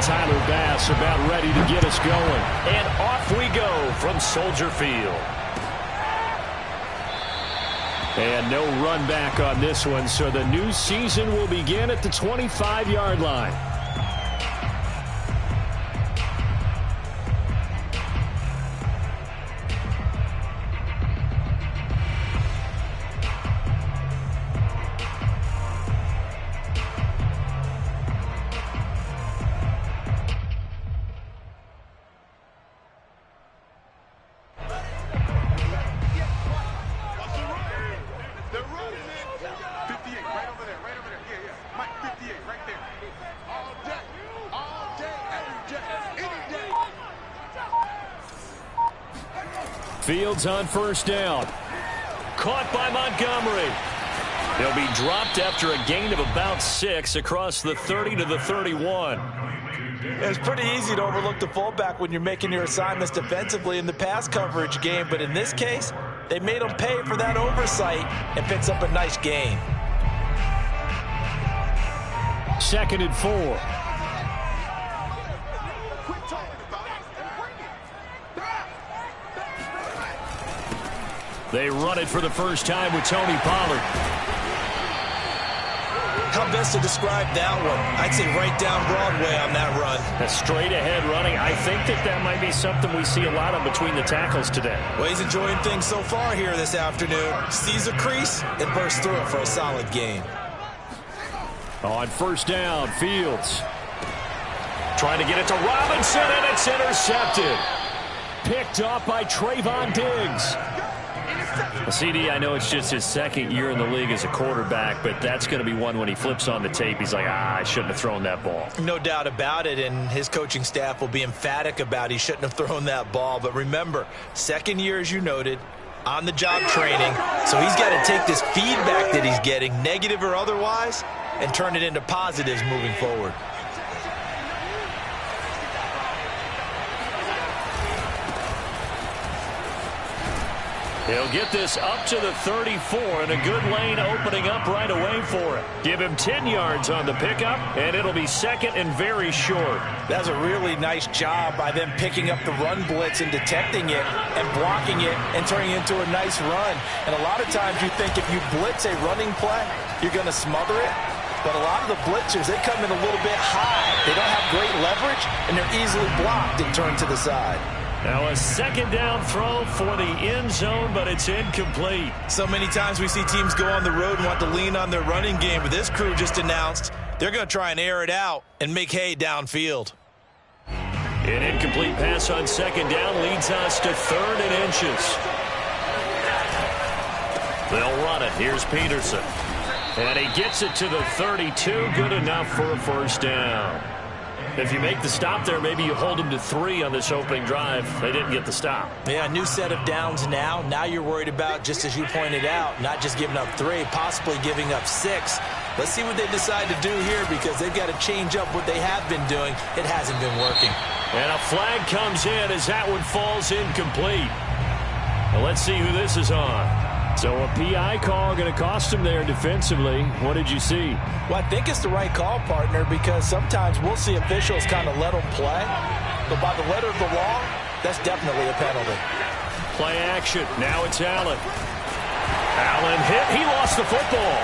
Tyler Bass about ready to get us going. And off we go from Soldier Field. And no run back on this one, so the new season will begin at the 25-yard line. Fields on first down. Caught by Montgomery. They'll be dropped after a gain of about 6 across the 30 to the 31. It's pretty easy to overlook the fullback when you're making your assignments defensively in the pass coverage game, but in this case, they made him pay for that oversight and picks up a nice gain. 2nd and 4. They run it for the first time with Tony Pollard. How best to describe that one? I'd say right down Broadway on that run. A straight ahead running. I think that might be something we see a lot of between the tackles today. Well, he's enjoying things so far here this afternoon. Sees a crease and bursts through it for a solid gain. On first down, Fields trying to get it to Robinson, and it's intercepted. Picked off by Trayvon Diggs. CD, I know it's just his 2nd year in the league as a quarterback, but that's going to be one when he flips on the tape. He's like, I shouldn't have thrown that ball. No doubt about it, and his coaching staff will be emphatic about he shouldn't have thrown that ball. But remember, 2nd year, as you noted, on-the-job training, so he's got to take this feedback that he's getting, negative or otherwise, and turn it into positives moving forward. He'll get this up to the 34, and a good lane opening up right away for him. Give him 10 yards on the pickup, and it'll be 2nd and very short. That's a really nice job by them picking up the run blitz and detecting it and blocking it and turning it into a nice run. And a lot of times you think if you blitz a running play, you're going to smother it. But a lot of the blitzers, they come in a little bit high. They don't have great leverage, and they're easily blocked and turned to the side. Now a 2nd down throw for the end zone, but it's incomplete. So many times we see teams go on the road and want to lean on their running game, but this crew just announced they're going to try and air it out and make hay downfield. An incomplete pass on 2nd down leads us to 3rd and inches. They'll run it. Here's Peterson. And he gets it to the 32. Good enough for a first down. If you make the stop there, maybe you hold them to 3 on this opening drive. They didn't get the stop. Yeah, new set of downs now. Now you're worried about, just as you pointed out, not just giving up 3, possibly giving up 6. Let's see what they decide to do here, because they've got to change up what they have been doing. It hasn't been working. And a flag comes in as that one falls incomplete. Now let's see who this is on. So a PI call going to cost him there defensively. What did you see? Well, I think it's the right call, partner, because sometimes we'll see officials kind of let them play. But by the letter of the law, that's definitely a penalty. Play action. Now it's Allen. Allen hit. He lost the football.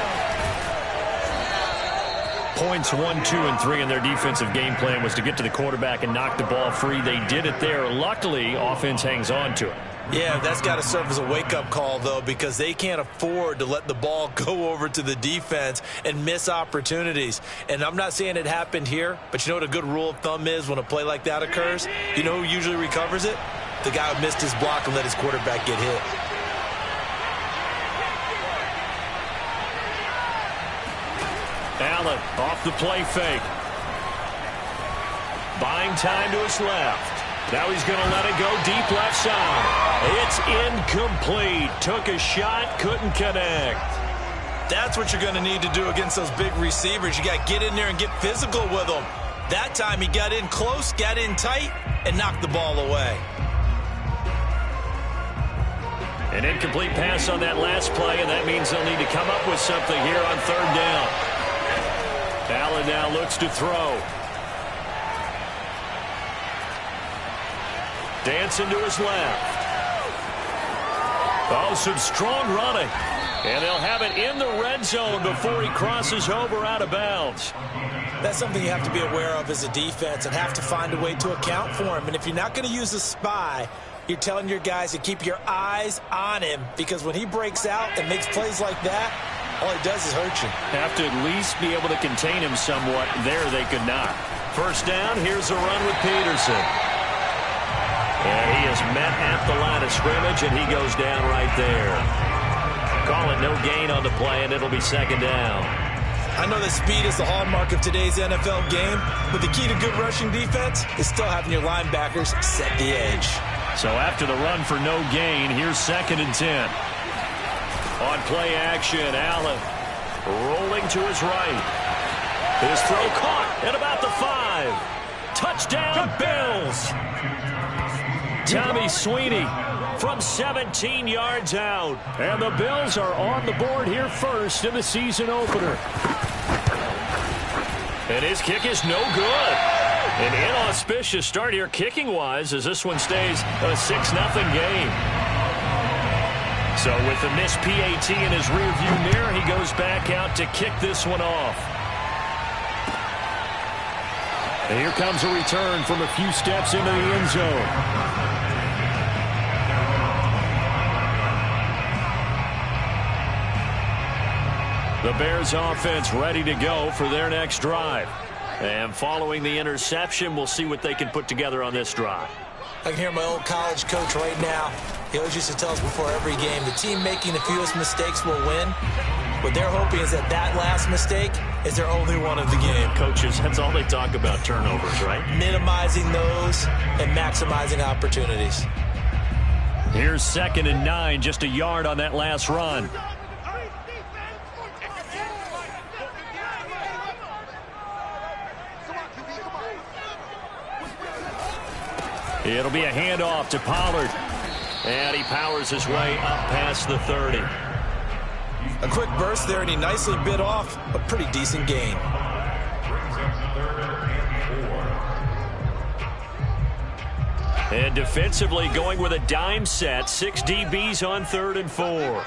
Points 1, 2, and 3 in their defensive game plan was to get to the quarterback and knock the ball free. They did it there. Luckily, offense hangs on to it. Yeah, that's got to serve as a wake-up call, though, because they can't afford to let the ball go over to the defense and miss opportunities. And I'm not saying it happened here, but you know what a good rule of thumb is when a play like that occurs? You know who usually recovers it? The guy who missed his block and let his quarterback get hit. Allen off the play fake. Buying time to his left. Now he's going to let it go deep left side. It's incomplete. Took a shot, couldn't connect. That's what you're going to need to do against those big receivers. You got to get in there and get physical with them. That time he got in close, got in tight, and knocked the ball away. An incomplete pass on that last play, and that means they'll need to come up with something here on 3rd down. Allen now looks to throw. Dancing to his left. Oh, some strong running. And they'll have it in the red zone before he crosses over out of bounds. That's something you have to be aware of as a defense and have to find a way to account for him. And if you're not going to use a spy, you're telling your guys to keep your eyes on him, because when he breaks out and makes plays like that, all he does is hurt you. Have to at least be able to contain him somewhat. There they could not. First down, here's a run with Peterson. And he is met at the line of scrimmage, and he goes down right there. Call it no gain on the play, and it'll be second down. I know that speed is the hallmark of today's NFL game, but the key to good rushing defense is still having your linebackers set the edge. So after the run for no gain, here's 2nd and 10. On play action, Allen rolling to his right. His throw caught at about the 5. Touchdown, Bills. Tommy Sweeney from 17 yards out. And the Bills are on the board here first in the season opener. And his kick is no good. An inauspicious start here kicking-wise as this one stays a 6-0 game. So with the missed PAT in his rearview mirror, he goes back out to kick this one off. And here comes a return from a few steps into the end zone. The Bears offense ready to go for their next drive. And following the interception, we'll see what they can put together on this drive. I can hear my old college coach right now. He always used to tell us before every game, the team making the fewest mistakes will win. What they're hoping is that that last mistake is their only one of the game. Coaches, that's all they talk about, turnovers, right? Minimizing those and maximizing opportunities. Here's 2nd and 9, just a yard on that last run. It'll be a handoff to Pollard. And he powers his way up past the 30. A quick burst there, and he nicely bit off a pretty decent gain. And defensively going with a dime set. 6 DBs on 3rd and 4.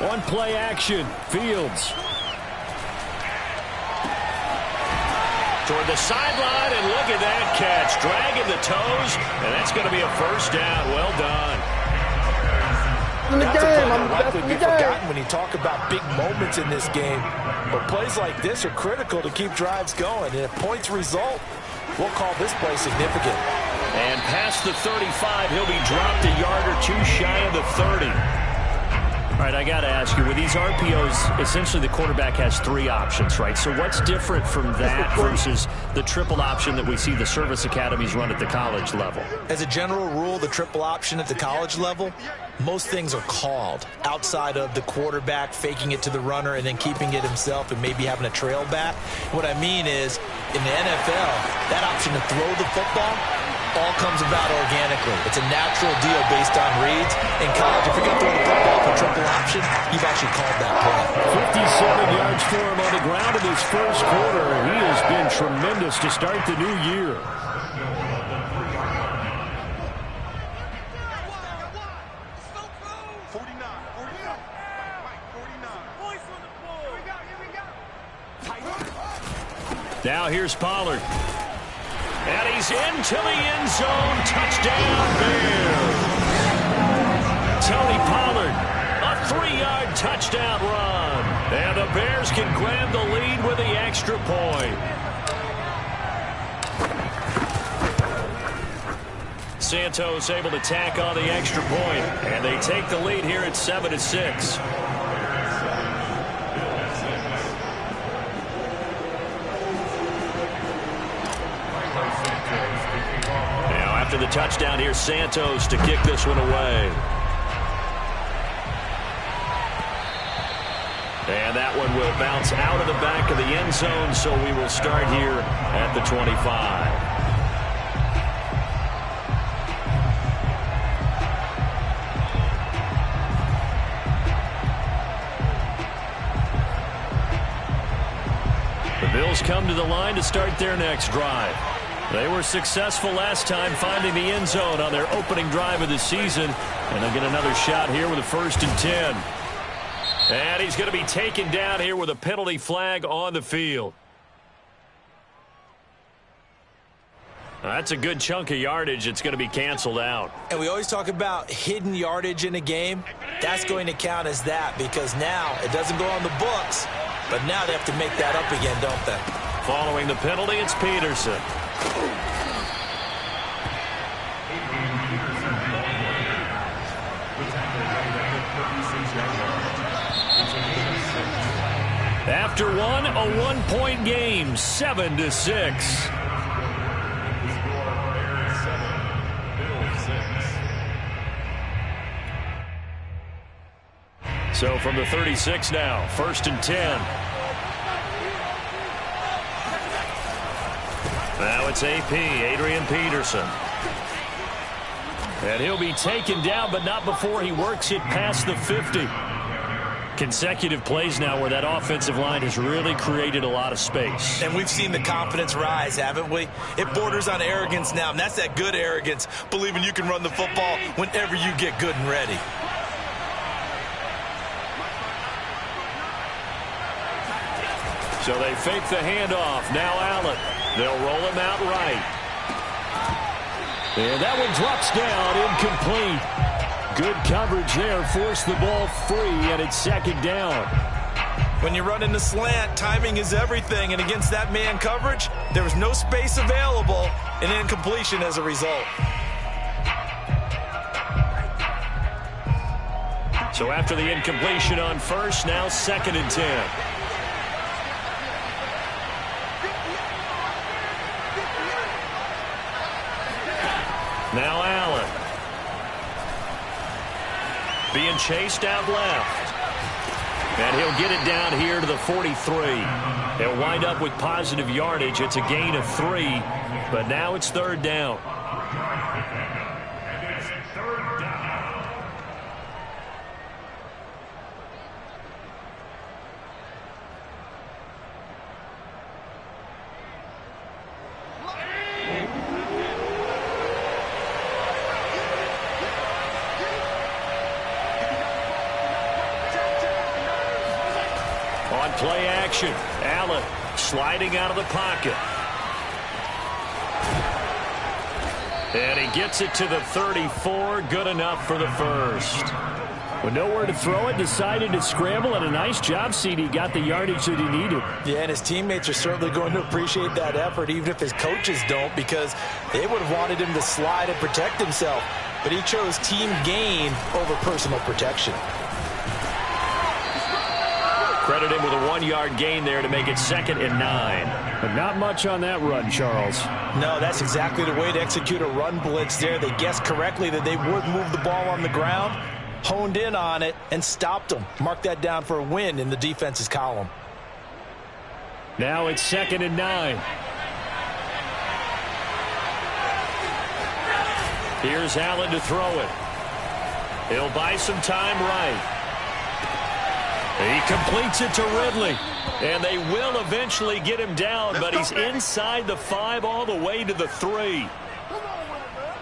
One play action. Fields. Toward the sideline, and look at that catch. Dragging the toes, and that's going to be a first down. Well done. That's a play that likely be forgotten when you talk about big moments in this game. But plays like this are critical to keep drives going. And if points result, we'll call this play significant. And past the 35, he'll be dropped a yard or two shy of the 30. All right, I got to ask you, with these RPOs, essentially the quarterback has 3 options, right? So what's different from that versus the triple option that we see the service academies run at the college level? As a general rule, the triple option at the college level, most things are called outside of the quarterback faking it to the runner and then keeping it himself and maybe having a trail back. What I mean is, in the NFL, that option to throw the football all comes about organically. It's a natural deal based on reads. In college, if you're going to throw the football for triple option, you've actually called that play. 57 yards for him on the ground in his first quarter. He has been tremendous to start the new year. Now here's Pollard. And he's into the end zone. Touchdown, Bears. Tony Pollard, a 3-yard touchdown run. And the Bears can grab the lead with the extra point. Santos able to tack on the extra point. And they take the lead here at 7-6. After the touchdown, here's Santos to kick this one away. And that one will bounce out of the back of the end zone, so we will start here at the 25. The Bills come to the line to start their next drive. They were successful last time finding the end zone on their opening drive of the season. And they'll get another shot here with a 1st and 10. And he's going to be taken down here with a penalty flag on the field. That's a good chunk of yardage. It's going to be canceled out. And we always talk about hidden yardage in a game. That's going to count as that because now it doesn't go on the books, but now they have to make that up again, don't they? Following the penalty, it's Peterson. After one, a one-point game, 7-6. So from the 36 now, 1st and 10. Now it's AP, Adrian Peterson. And he'll be taken down, but not before he works it past the 50. Consecutive plays now where that offensive line has really created a lot of space. And we've seen the confidence rise, haven't we? It borders on arrogance now, and that's that good arrogance, believing you can run the football whenever you get good and ready. So they fake the handoff. Now Allen. They'll roll him out right. And that one drops down, incomplete. Good coverage there, forced the ball free, and it's 2nd down. When you run in the slant, timing is everything, and against that man coverage, there was no space available, and incompletion as a result. So after the incompletion on 1st, now 2nd and 10. Now Allen. Being chased out left. And he'll get it down here to the 43. They'll wind up with positive yardage. It's a gain of 3, but now it's 3rd down. On play action, Allen sliding out of the pocket. And he gets it to the 34, good enough for the 1st. With nowhere to throw it, decided to scramble, and a nice job, CD. Got the yardage that he needed. Yeah, and his teammates are certainly going to appreciate that effort, even if his coaches don't, because they would have wanted him to slide and protect himself. But he chose team gain over personal protection. Credit him with a 1-yard gain there to make it 2nd and 9. But not much on that run, Charles. No, that's exactly the way to execute a run blitz there. They guessed correctly that they would move the ball on the ground, honed in on it, and stopped them. Mark that down for a win in the defense's column. Now it's 2nd and 9. Here's Allen to throw it. He'll buy some time right. He completes it to Ridley. And they will eventually get him down, but he's inside the 5 all the way to the 3.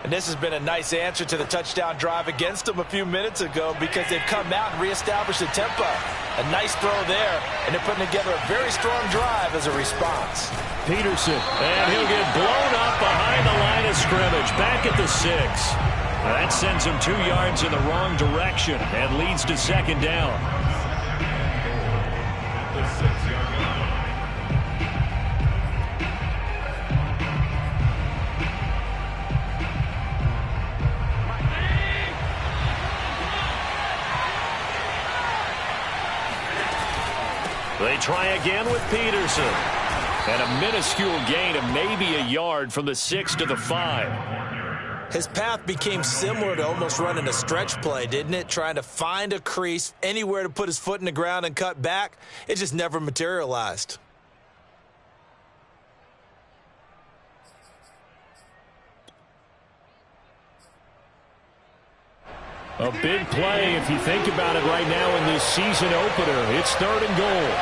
And this has been a nice answer to the touchdown drive against them a few minutes ago because they've come out and reestablished the tempo. A nice throw there, and they're putting together a very strong drive as a response. Peterson, and he'll get blown up behind the line of scrimmage, back at the 6. That sends him 2 yards in the wrong direction and leads to 2nd down. They try again with Peterson. And a minuscule gain of maybe a yard from the 6 to the 5. His path became similar to almost running a stretch play, didn't it? Trying to find a crease, anywhere to put his foot in the ground and cut back. It just never materialized. A big play if you think about it right now in this season opener. It's 3rd and goal.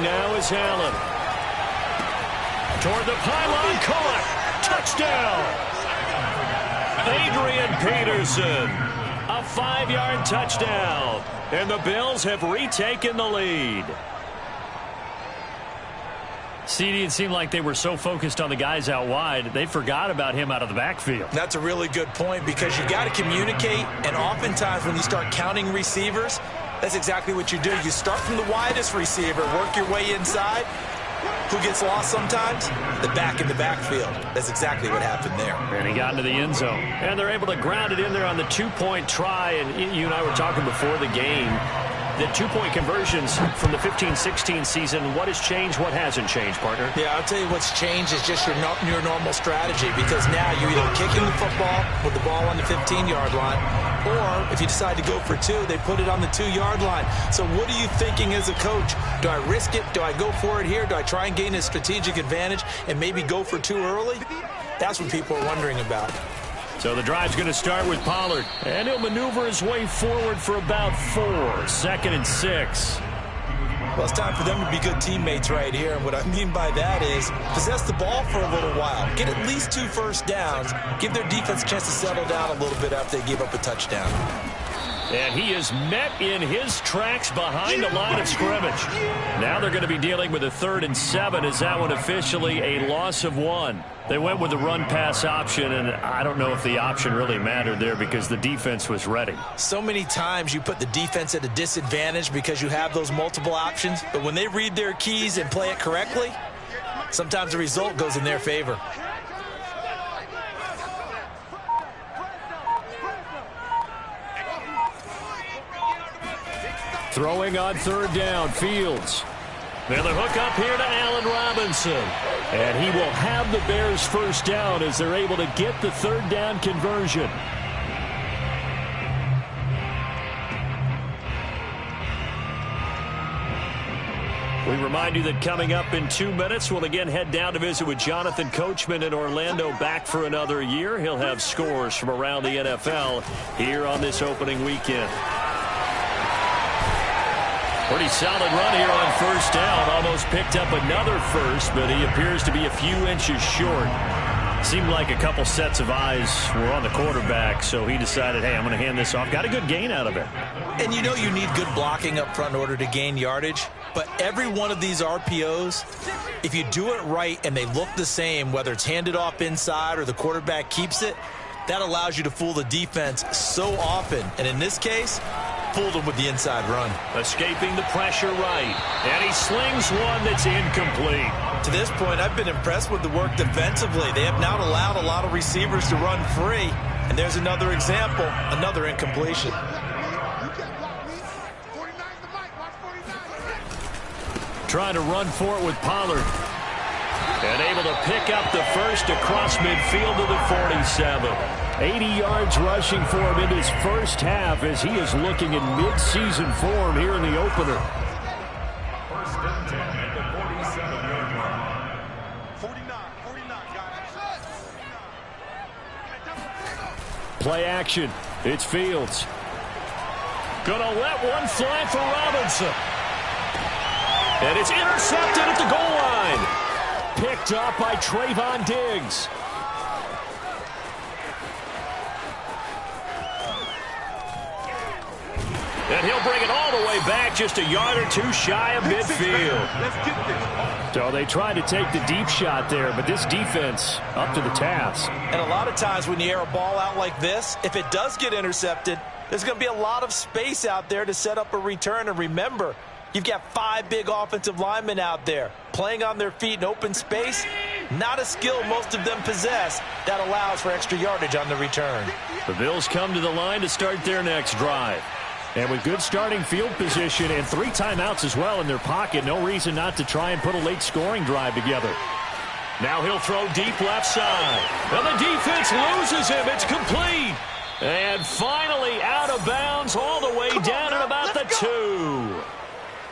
now is Allen. Toward the pylon, caught. Touchdown. Adrian Peterson. A 5-yard touchdown. And the Bills have retaken the lead. CD, it seemed like they were so focused on the guys out wide, they forgot about him out of the backfield. That's a really good point because you got to communicate, and oftentimes when you start counting receivers, that's exactly what you do. You start from the widest receiver, work your way inside. Who gets lost sometimes? The back in the backfield. That's exactly what happened there. And he got into the end zone. And they're able to ground it in there on the 2-point try. And you and I were talking before the game. The 2-point conversions from the 15-16 season, what has changed, what hasn't changed, partner? Yeah, I'll tell you what's changed is just your normal strategy, because now you're either kicking the football with the ball on the 15-yard line, or if you decide to go for 2, they put it on the 2-yard line. So what are you thinking as a coach? Do I risk it? Do I go for it here? Do I try and gain a strategic advantage and maybe go for 2 early? That's what people are wondering about. So the drive's going to start with Pollard. And he'll maneuver his way forward for about 4. 2nd and 6. Well, it's time for them to be good teammates right here. And what I mean by that is possess the ball for a little while. Get at least 2 first downs. Give their defense a chance to settle down a little bit after they give up a touchdown. And he is met in his tracks behind the line of scrimmage. Now they're going to be dealing with a 3rd and 7. Is that one officially a loss of 1? They went with the run-pass option, and I don't know if the option really mattered there because the defense was ready. So many times you put the defense at a disadvantage because you have those multiple options, but when they read their keys and play it correctly, sometimes the result goes in their favor. Throwing on 3rd down, Fields. Now the hook up here to Allen Robinson. And he will have the Bears first down as they're able to get the 3rd down conversion. We remind you that coming up in 2 minutes, we'll again head down to visit with Jonathan Coachman in Orlando, back for another year. He'll have scores from around the NFL here on this opening weekend. Pretty solid run here on 1st down. Almost picked up another first, but he appears to be a few inches short. Seemed like a couple sets of eyes were on the quarterback, so he decided, hey, I'm going to hand this off. Got a good gain out of it. And you know you need good blocking up front in order to gain yardage, but every one of these RPOs, if you do it right and they look the same, whether it's handed off inside or the quarterback keeps it, that allows you to fool the defense so often. And in this case, fooled him with the inside run. Escaping the pressure right. And he slings one that's incomplete. To this point, I've been impressed with the work defensively. They have not allowed a lot of receivers to run free. And there's another example, another incompletion. Trying to run for it with Pollard. And able to pick up the first across midfield to the 47. 80 yards rushing for him in his first half as he is looking in mid-season form here in the opener. First and 10 at the 47-yard line. 49. Play action. It's Fields. Gonna let one fly for Robinson. And it's intercepted at the goal line. Picked up by Trayvon Diggs. And he'll bring it all the way back, just a yard or 2 shy of midfield. Let's get this. So they tried to take the deep shot there, but this defense up to the task. And a lot of times when you air a ball out like this, if it does get intercepted, there's going to be a lot of space out there to set up a return. And remember, you've got 5 big offensive linemen out there playing on their feet in open space. Not a skill most of them possess that allows for extra yardage on the return. The Bills come to the line to start their next drive. And with good starting field position and 3 timeouts as well in their pocket, no reason not to try and put a late scoring drive together. Now he'll throw deep left side. And the defense loses him. It's complete. And finally out of bounds all the way down at about the 2.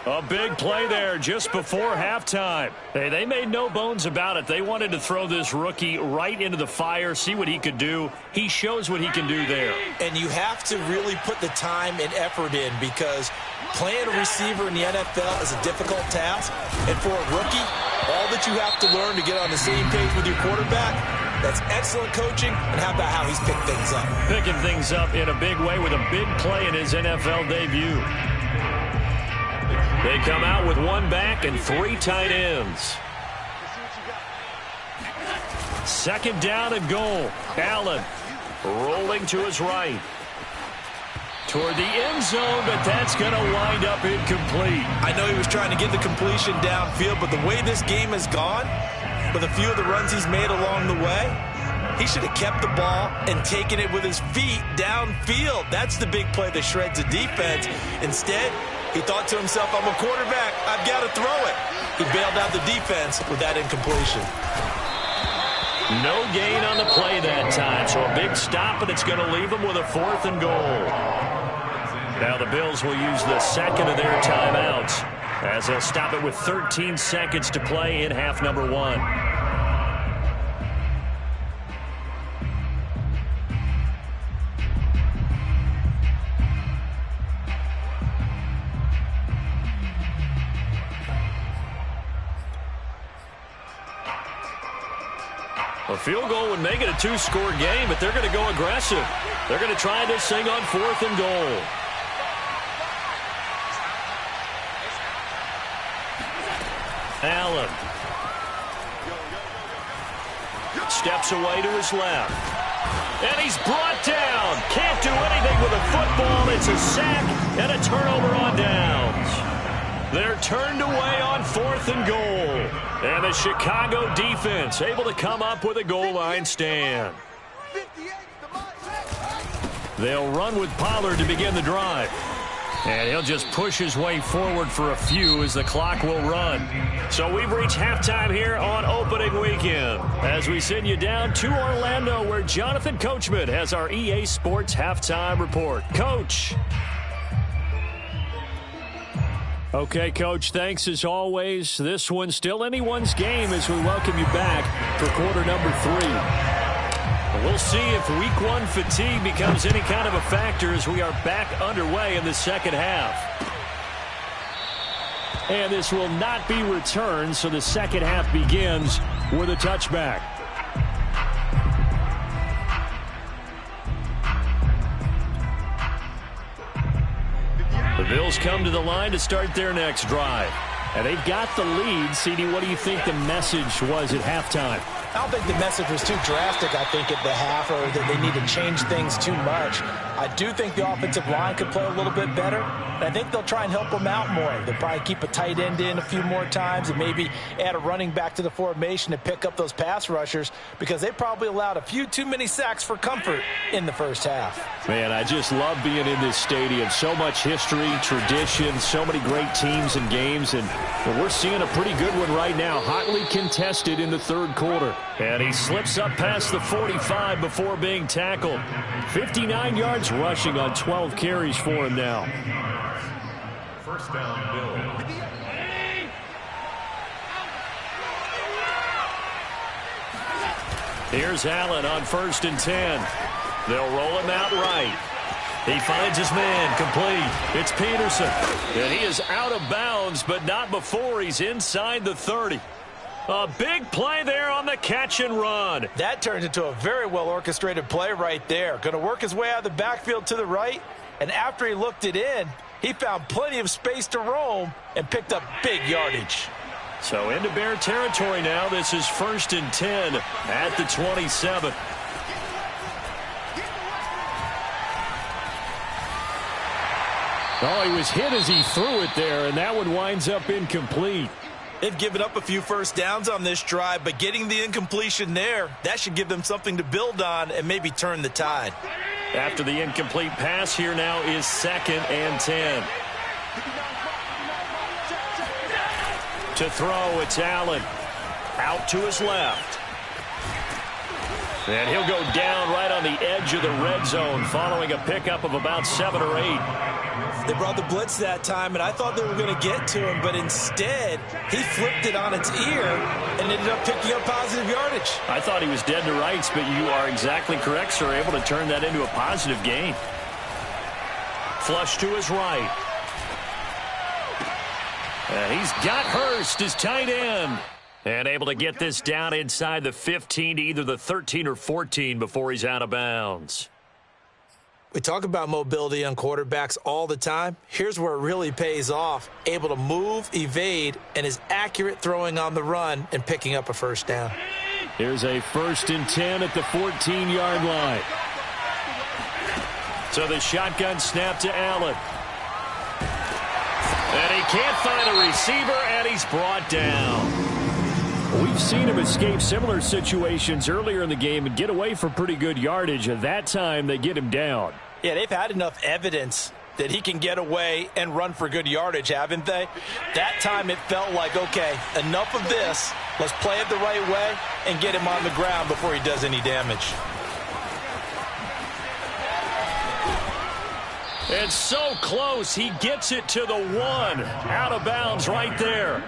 A big play there just before halftime. Hey, they made no bones about it. They wanted to throw this rookie right into the fire, see what he could do. He shows what he can do there. And you have to really put the time and effort in, because playing a receiver in the NFL is a difficult task. And for a rookie, all that you have to learn to get on the same page with your quarterback, that's excellent coaching. And how about how he's picked things up? Picking things up in a big way with a big play in his NFL debut. They come out with one back and 3 tight ends. Second down and goal. Allen rolling to his right. Toward the end zone, but that's going to wind up incomplete. I know he was trying to get the completion downfield, but the way this game has gone, with a few of the runs he's made along the way, he should have kept the ball and taken it with his feet downfield. That's the big play that shreds the defense. Instead, he thought to himself, I'm a quarterback, I've got to throw it. He bailed out the defense with that incompletion. No gain on the play that time, so a big stop, and it's going to leave them with a 4th and goal. Now the Bills will use the second of their timeouts as they'll stop it with 13 seconds to play in half number 1. A field goal would make it a 2-score game, but they're going to go aggressive. They're going to try this thing on 4th and goal. Allen steps away to his left. And he's brought down. Can't do anything with a football. It's a sack and a turnover on downs. They're turned away on 4th and goal. And the Chicago defense able to come up with a goal line stand. They'll run with Pollard to begin the drive. And he'll just push his way forward for a few as the clock will run. So we've reached halftime here on opening weekend as we send you down to Orlando, where Jonathan Coachman has our EA Sports halftime report. Coach. Okay, Coach, thanks as always. This one's still anyone's game as we welcome you back for quarter number 3. We'll see if week 1 fatigue becomes any kind of a factor as we are back underway in the second half. And this will not be returned, so the second half begins with a touchback. The Bills come to the line to start their next drive. And they've got the lead. CD, what do you think the message was at halftime? I don't think the message was too drastic, I think, at the half, or that they need to change things too much. I do think the offensive line could play a little bit better, and I think they'll try and help them out more. They'll probably keep a tight end in a few more times and maybe add a running back to the formation to pick up those pass rushers, because they probably allowed a few too many sacks for comfort in the first half. Man, I just love being in this stadium. So much history, tradition, so many great teams and games, and we're seeing a pretty good one right now, hotly contested in the third quarter. And he slips up past the 45 before being tackled. 59 yards rushing on 12 carries for him now. First down, Bills. Here's Allen on 1st and 10. They'll roll him out right. He finds his man, complete. It's Peterson. And he is out of bounds, but not before he's inside the 30. A big play there on the catch and run. That turned into a very well-orchestrated play right there. Going to work his way out of the backfield to the right, and after he looked it in, he found plenty of space to roam and picked up big yardage. So into Bear territory now. This is 1st and 10 at the 27. Oh, he was hit as he threw it there, and that one winds up incomplete. They've given up a few first downs on this drive, but getting the incompletion there, that should give them something to build on and maybe turn the tide. After the incomplete pass, here now is 2nd and 10. To throw, it's Allen. Out to his left. And he'll go down right on the edge of the red zone following a pickup of about 7 or 8. They brought the blitz that time, and I thought they were going to get to him, but instead, he flipped it on its ear and ended up picking up positive yardage. I thought he was dead to rights, but you are exactly correct, sir. Able to turn that into a positive gain. Flush to his right. And he's got Hurst, his tight end. And able to get this down inside the 15 to either the 13 or 14 before he's out of bounds. We talk about mobility on quarterbacks all the time. Here's where it really pays off. Able to move, evade, and is accurate throwing on the run and picking up a first down. Here's a 1st and 10 at the 14-yard line. So the shotgun snap to Allen. And he can't find a receiver, and he's brought down. We've seen him escape similar situations earlier in the game and get away for pretty good yardage. At that time, they get him down. Yeah, they've had enough evidence that he can get away and run for good yardage, haven't they? That time it felt like, okay, enough of this. Let's play it the right way and get him on the ground before he does any damage. It's so close. He gets it to the 1. Out of bounds right there.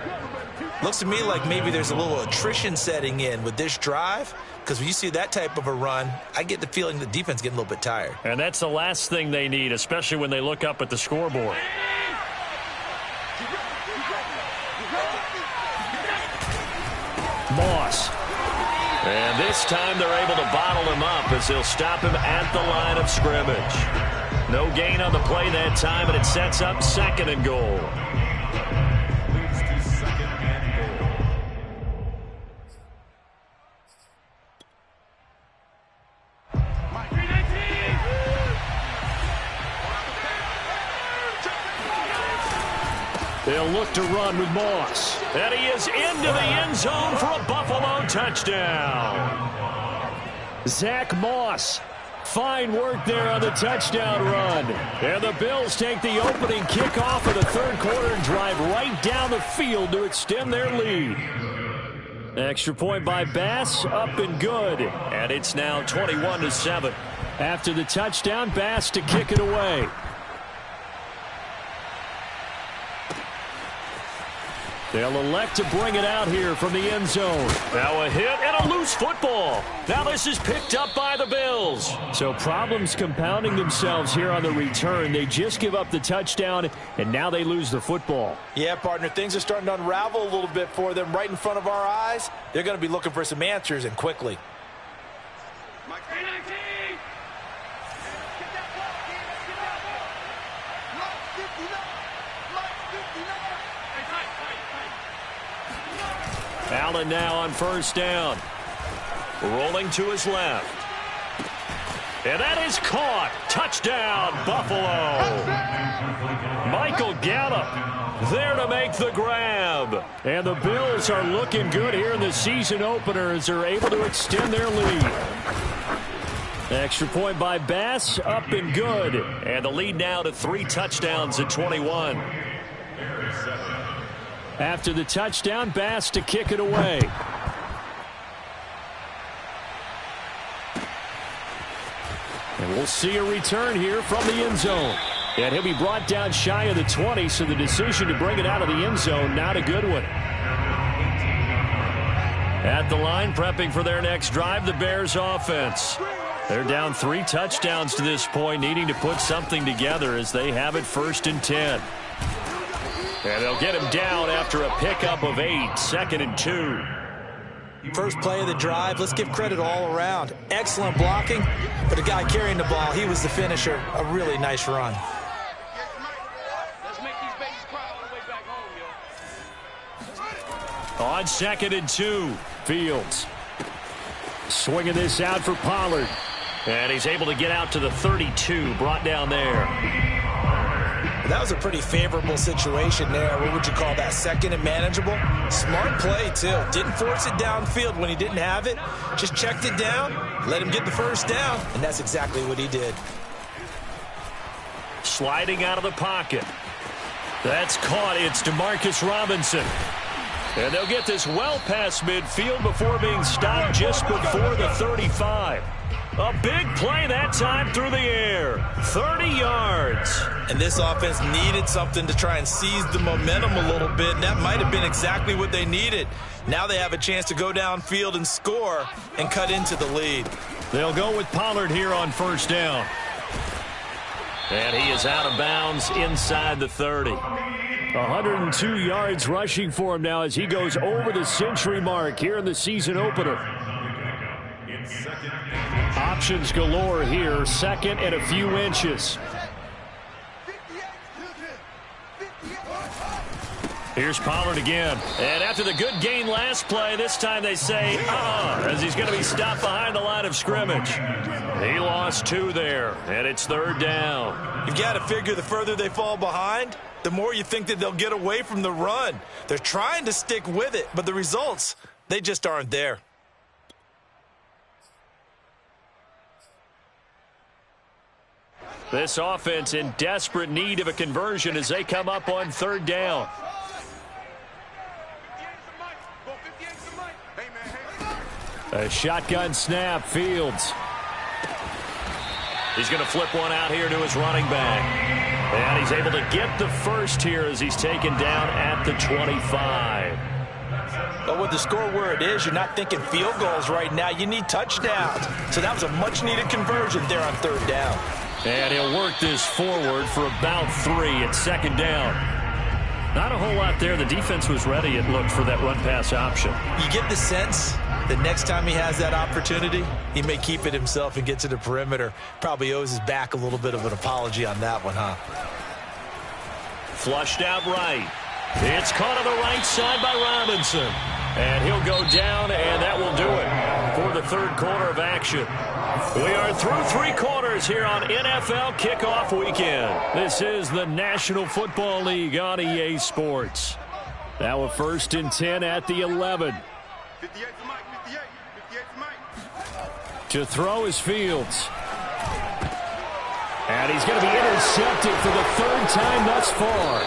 Looks to me like maybe there's a little attrition setting in with this drive, because when you see that type of a run, I get the feeling the defense getting a little bit tired. And that's the last thing they need, especially when they look up at the scoreboard. Moss. And this time they're able to bottle him up as they'll stop him at the line of scrimmage. No gain on the play that time, and it sets up 2nd and goal. They'll look to run with Moss. And he is into the end zone for a Buffalo touchdown. Zach Moss. Fine work there on the touchdown run. And the Bills take the opening kickoff of the 3rd quarter and drive right down the field to extend their lead. Extra point by Bass, up and good. And it's now 21-7. After the touchdown, Bass to kick it away. They'll elect to bring it out here from the end zone. Now a hit and a loose football. Now this is picked up by the Bills. So problems compounding themselves here on the return. They just give up the touchdown, and now they lose the football. Yeah, partner, things are starting to unravel a little bit for them right in front of our eyes. They're going to be looking for some answers, and quickly. Allen now on 1st down. Rolling to his left. And that is caught. Touchdown, Buffalo. Michael Gallup there to make the grab. And the Bills are looking good here in the season opener as they're able to extend their lead. Extra point by Bass, up and good. And the lead now to 3 touchdowns at 21. After the touchdown, Bass to kick it away. And we'll see a return here from the end zone. And he'll be brought down shy of the 20, so the decision to bring it out of the end zone, not a good one. At the line, prepping for their next drive, the Bears offense. They're down 3 touchdowns to this point, needing to put something together as they have it 1st and 10. And they'll get him down after a pickup of 8, 2nd and 2. First play of the drive, let's give credit all around. Excellent blocking, but the guy carrying the ball, he was the finisher. A really nice run. On 2nd and 2, Fields. Swinging this out for Pollard. And he's able to get out to the 32, brought down there. That was a pretty favorable situation there. What would you call that? 2nd and manageable? Smart play, too. Didn't force it downfield when he didn't have it. Just checked it down, let him get the 1st down, and that's exactly what he did. Sliding out of the pocket. That's caught. It's Demarcus Robinson. And they'll get this well past midfield before being stopped just before the 35. A big play that time through the air. 30 yards. And this offense needed something to try and seize the momentum a little bit, and that might have been exactly what they needed. Now they have a chance to go downfield and score and cut into the lead. They'll go with Pollard here on first down. And he is out of bounds inside the 30. 102 yards rushing for him now as he goes over the century mark here in the season opener. Options galore here. Second and a few inches. Here's Pollard again. And after the good gain last play, this time they say, as he's going to be stopped behind the line of scrimmage. He lost 2 there, and it's third down. You've got to figure the further they fall behind, the more you think that they'll get away from the run. They're trying to stick with it, but the results, they just aren't there. This offense in desperate need of a conversion as they come up on third down. A shotgun snap, Fields. He's going to flip one out here to his running back. And he's able to get the first here as he's taken down at the 25. But with the score where it is, you're not thinking field goals right now. You need touchdowns. So that was a much-needed conversion there on third down. And he'll work this forward for about 3 at second down. Not a whole lot there. The defense was ready, it looked, for that run-pass option. You get the sense that next time he has that opportunity, he may keep it himself and get to the perimeter. Probably owes his back a little bit of an apology on that one, huh? Flushed out right. It's caught on the right side by Robinson. And he'll go down, and that will do it for the third quarter of action. We are through 3 quarters here on NFL Kickoff Weekend. This is the National Football League on EA Sports. Now a first and 10 at the 11. To throw is Fields. And he's going to be intercepted for the 3rd time thus far.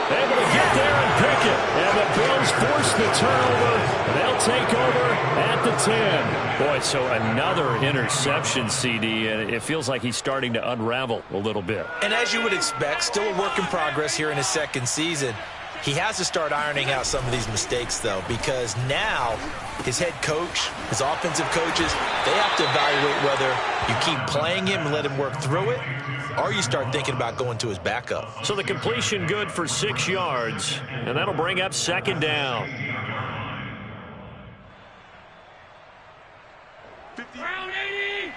Able to get there and pick it. And the Bills force the turnover. They'll take over at the 10. Boy, so another interception, CD, and it feels like he's starting to unravel a little bit. And as you would expect, still a work in progress here in his second season. He has to start ironing out some of these mistakes, though, because now his head coach, his offensive coaches, they have to evaluate whether you keep playing him and let him work through it, or you start thinking about going to his backup. So the completion good for 6 yards, and that'll bring up second down. Round 80.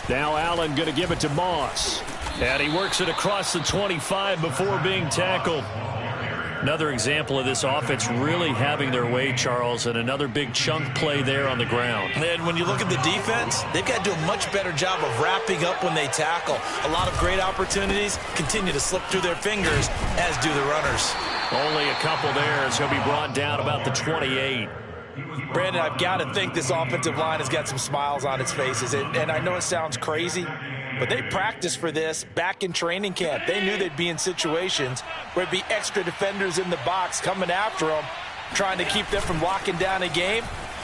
Now Allen going to give it to Moss. And he works it across the 25 before being tackled. Another example of this offense really having their way, Charles, and another big chunk play there on the ground. And when you look at the defense, they've got to do a much better job of wrapping up when they tackle. A lot of great opportunities continue to slip through their fingers, as do the runners. Only a couple there as he'll be brought down about the 28. Brandon, I've got to think this offensive line has got some smiles on its faces. And I know it sounds crazy, but they practiced for this back in training camp. They knew they'd be in situations where there'd be extra defenders in the box coming after them, trying to keep them from locking down a game.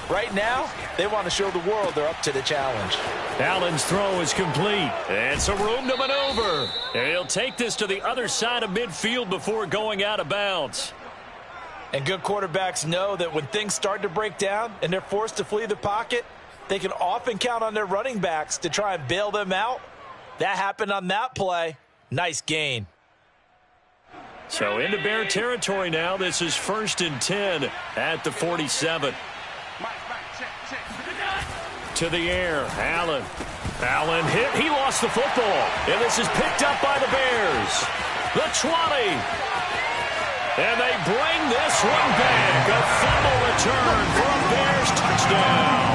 Right now, they want to show the world they're up to the challenge. Allen's throw is complete. And some room to maneuver. And he'll take this to the other side of midfield before going out of bounds. And good quarterbacks know that when things start to break down and they're forced to flee the pocket, they can often count on their running backs to try and bail them out. That happened on that play. Nice gain. So into Bear territory now. This is 1st and 10 at the 47. To the air, Allen. Allen hit. He lost the football. And this is picked up by the Bears. The 20. And they bring this one back. A fumble return for a Bears touchdown.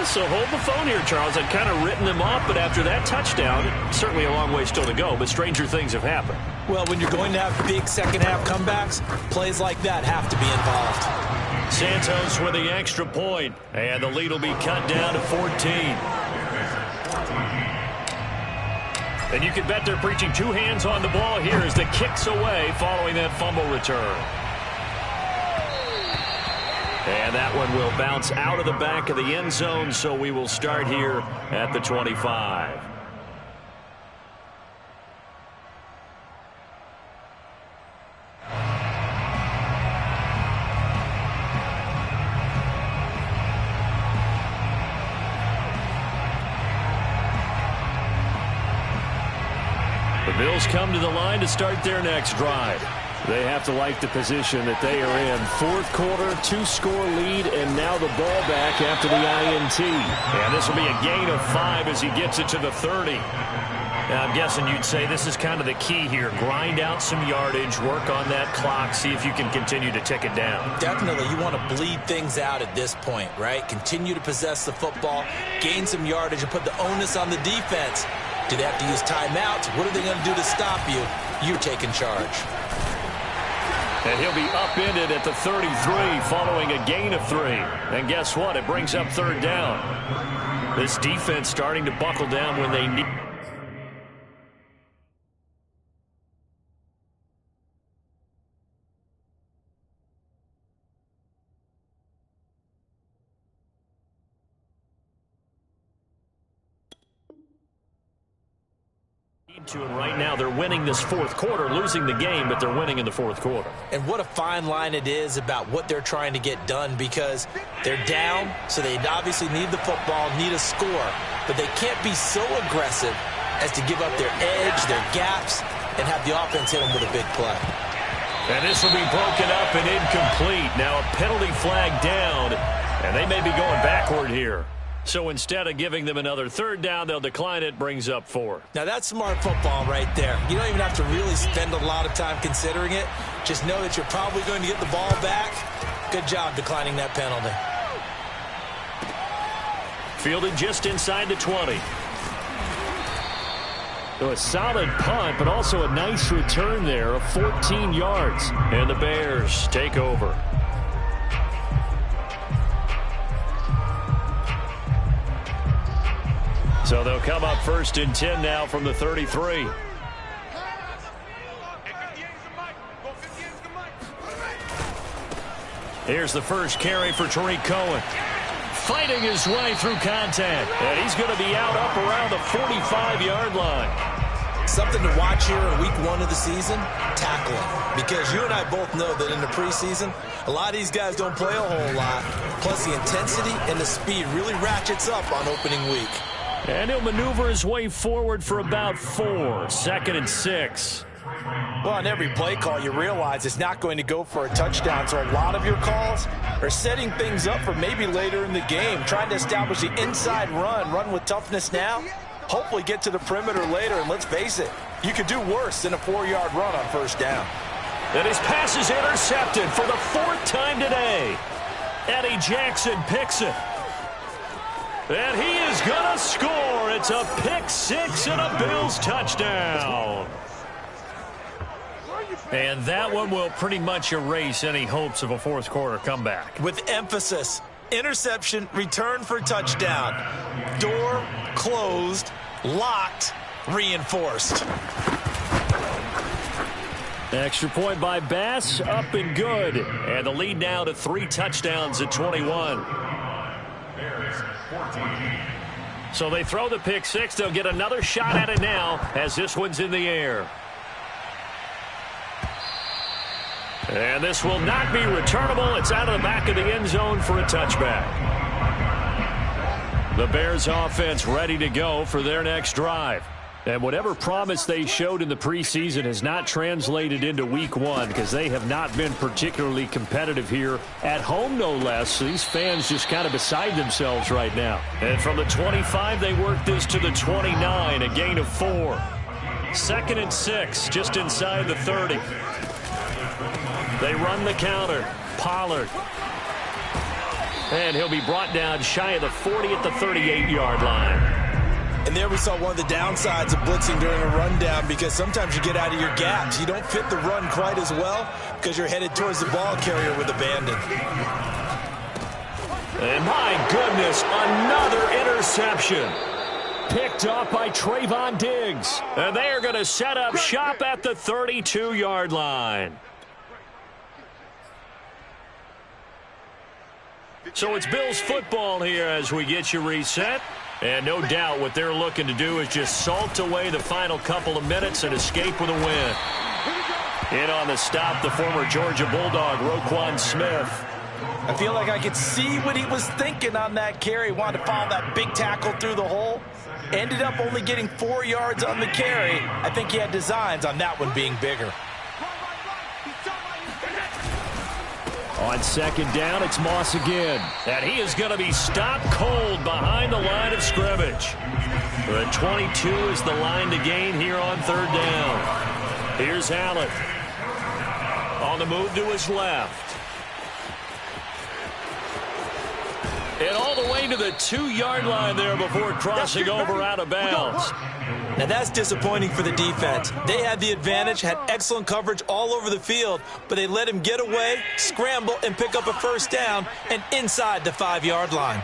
So hold the phone here, Charles. I'd kind of written them off, but after that touchdown, certainly a long way still to go, but stranger things have happened. Well, when you're going to have big second-half comebacks, plays like that have to be involved. Santos with the extra point, and the lead will be cut down to 14. And you can bet they're preaching two hands on the ball here as the kick's away following that fumble return. And that one will bounce out of the back of the end zone, so we will start here at the 25. The Bills come to the line to start their next drive. They have to like the position that they are in. Fourth quarter, 2-score lead, and now the ball back after the INT. And this will be a gain of 5 as he gets it to the 30. Now, I'm guessing you'd say this is kind of the key here. Grind out some yardage, work on that clock, see if you can continue to tick it down. Definitely, you want to bleed things out at this point, right? Continue to possess the football, gain some yardage, and put the onus on the defense. Do they have to use timeouts? What are they going to do to stop you? You're taking charge. And he'll be upended at the 33 following a gain of 3. And guess what? It brings up third down. This defense starting to buckle down when they need. And right now they're winning this fourth quarter, losing the game, but they're winning in the fourth quarter. And what a fine line it is about what they're trying to get done, because they're down, so they obviously need the football, need a score, but they can't be so aggressive as to give up their edge, their gaps, and have the offense hit them with a big play. And this will be broken up and incomplete. Now a penalty flag down, and they may be going backward here. So instead of giving them another third down, they'll decline it, brings up 4. Now that's smart football right there. You don't even have to really spend a lot of time considering it. Just know that you're probably going to get the ball back. Good job declining that penalty. Fielded just inside the 20. So a solid punt, but also a nice return there of 14 yards. And the Bears take over. So they'll come up 1st and 10 now from the 33. Here's the first carry for Tariq Cohen. Fighting his way through contact. And he's going to be out up around the 45-yard line. Something to watch here in week 1 of the season, tackling. Because you and I both know that in the preseason, a lot of these guys don't play a whole lot. Plus the intensity and the speed really ratchets up on opening week. And he'll maneuver his way forward for about 4. 2nd and 6. Well, on every play call, you realize it's not going to go for a touchdown. So a lot of your calls are setting things up for maybe later in the game, trying to establish the inside run with toughness now, hopefully get to the perimeter later. And let's face it, you could do worse than a 4-yard run on 1st down. And his pass is intercepted for the 4th time today. Eddie Jackson picks it. And he is going to score. It's a pick 6 and a Bills touchdown. And that one will pretty much erase any hopes of a fourth quarter comeback. With emphasis, interception, return for touchdown. Door closed, locked, reinforced. Extra point by Bass, up and good. And the lead now to 3 touchdowns at 21. So they throw the pick 6. They'll get another shot at it now as this one's in the air. And this will not be returnable. It's out of the back of the end zone for a touchback. The Bears offense ready to go for their next drive. And whatever promise they showed in the preseason has not translated into week 1 because they have not been particularly competitive here at home, no less. So these fans just kind of beside themselves right now. And from the 25, they work this to the 29, a gain of 4. 2nd and 6, just inside the 30. They run the counter. Pollard. And he'll be brought down shy of the 40 at the 38-yard line. And there we saw one of the downsides of blitzing during a rundown, because sometimes you get out of your gaps. You don't fit the run quite as well because you're headed towards the ball carrier with abandon. And my goodness, another interception. Picked off by Trayvon Diggs. And they are going to set up shop at the 32-yard line. So it's Bills football here as we get you reset. And no doubt what they're looking to do is just salt away the final couple of minutes and escape with a win. In on the stop, the former Georgia Bulldog, Roquan Smith. I feel like I could see what he was thinking on that carry. Wanted to follow that big tackle through the hole. Ended up only getting 4 yards on the carry. I think he had designs on that one being bigger. On second down, it's Moss again. And he is going to be stopped cold behind the line of scrimmage. The 22 is the line to gain here on third down. Here's Allen. On the move to his left. And all the way to the 2-yard line there before crossing over out of bounds. Now that's disappointing for the defense. They had the advantage, had excellent coverage all over the field, but they let him get away, scramble, and pick up a first down, and inside the 5-yard line.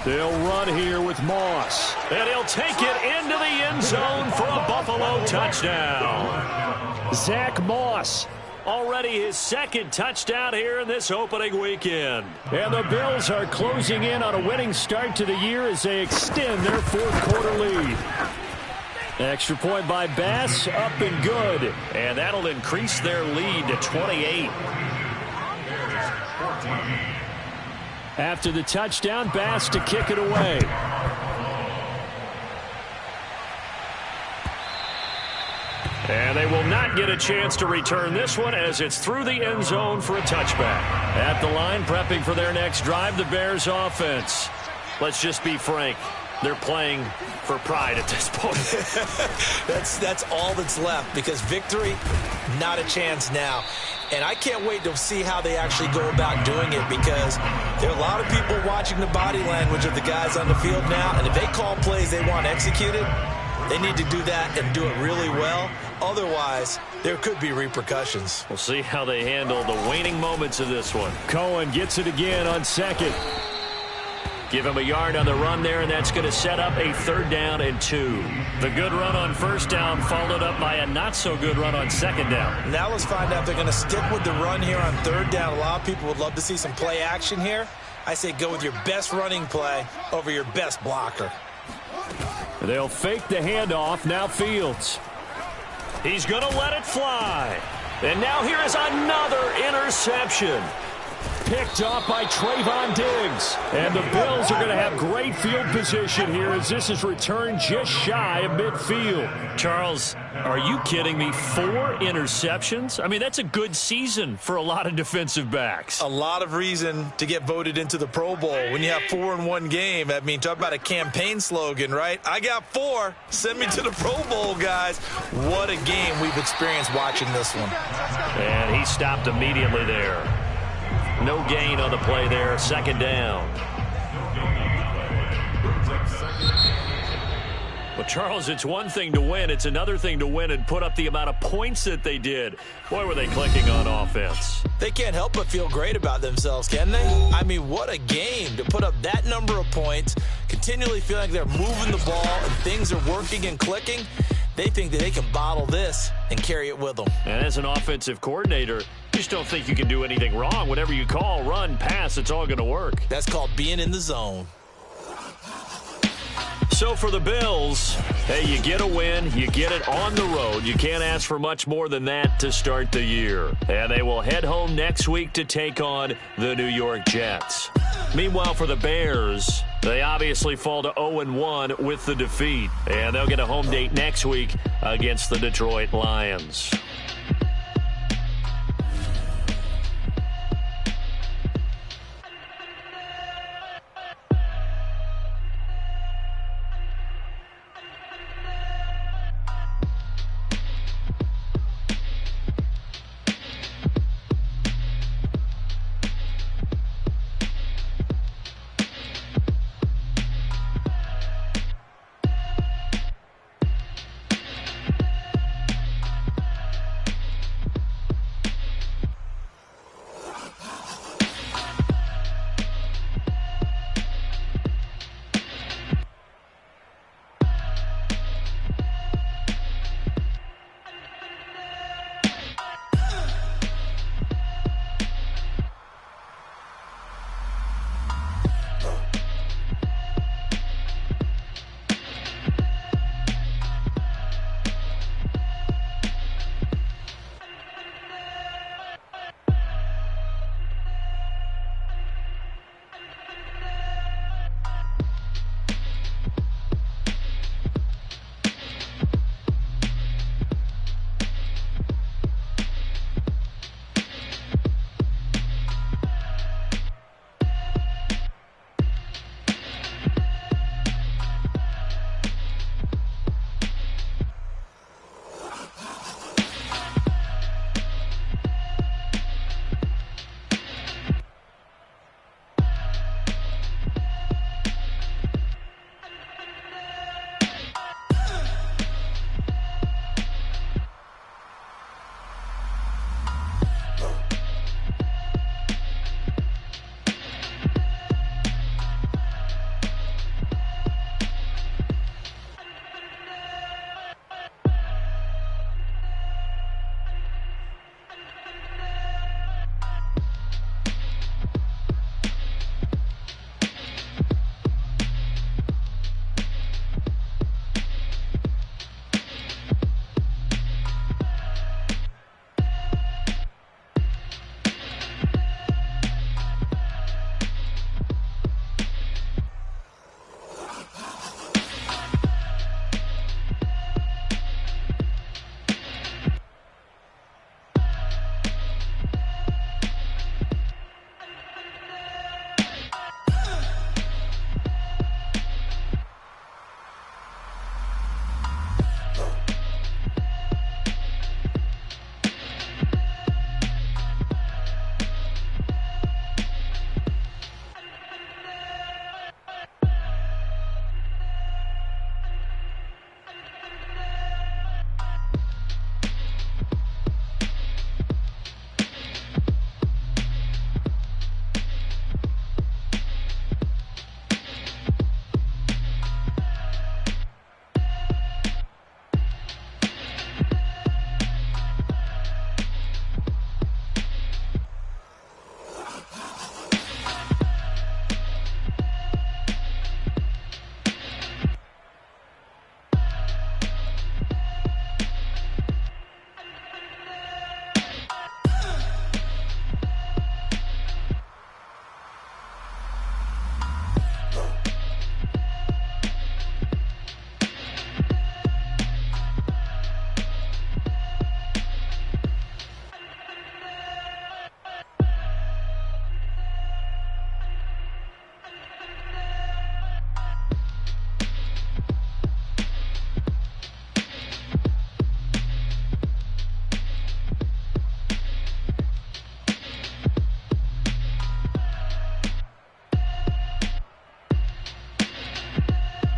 They'll run here with Moss. And he'll take it into the end zone for a Buffalo touchdown. Zach Moss. Already his second touchdown here in this opening weekend. And the Bills are closing in on a winning start to the year as they extend their fourth-quarter lead. Extra point by Bass, up and good. And that'll increase their lead to 28. After the touchdown, Bass to kick it away. And they will not get a chance to return this one as it's through the end zone for a touchback. At the line, prepping for their next drive, the Bears offense. Let's just be frank. They're playing for pride at this point. That's all that's left, because victory, not a chance now. And I can't wait to see how they actually go about doing it, because there are a lot of people watching the body language of the guys on the field now, and if they call plays they want executed, they need to do that and do it really well. Otherwise, there could be repercussions. We'll see how they handle the waning moments of this one. Cohen gets it again on second. Give him a yard on the run there, and that's going to set up a 3rd down and 2. The good run on first down followed up by a not-so-good run on second down. Now let's find out if they're going to stick with the run here on 3rd down. A lot of people would love to see some play action here. I say go with your best running play over your best blocker. They'll fake the handoff. Now Fields. He's going to let it fly. And now here is another interception. Picked off by Trayvon Diggs. And the Bills are going to have great field position here as this is returned just shy of midfield. Charles, are you kidding me? 4 interceptions? I mean, that's a good season for a lot of defensive backs. A lot of reason to get voted into the Pro Bowl. When you have 4 in one game, I mean, talk about a campaign slogan, right? I got 4. Send me to the Pro Bowl, guys. What a game we've experienced watching this one. And he stopped immediately there. No gain on the play there. 2nd down. Well, Charles, it's one thing to win. It's another thing to win and put up the amount of points that they did. Boy, were they clicking on offense. They can't help but feel great about themselves, can they? I mean, what a game to put up that number of points, continually feeling like they're moving the ball and things are working and clicking. They think that they can bottle this and carry it with them. And as an offensive coordinator, you just don't think you can do anything wrong. Whatever you call, run, pass, it's all going to work. That's called being in the zone. So for the Bills, hey, you get a win, you get it on the road. You can't ask for much more than that to start the year. And they will head home next week to take on the New York Jets. Meanwhile, for the Bears, they obviously fall to 0-1 with the defeat. And they'll get a home date next week against the Detroit Lions.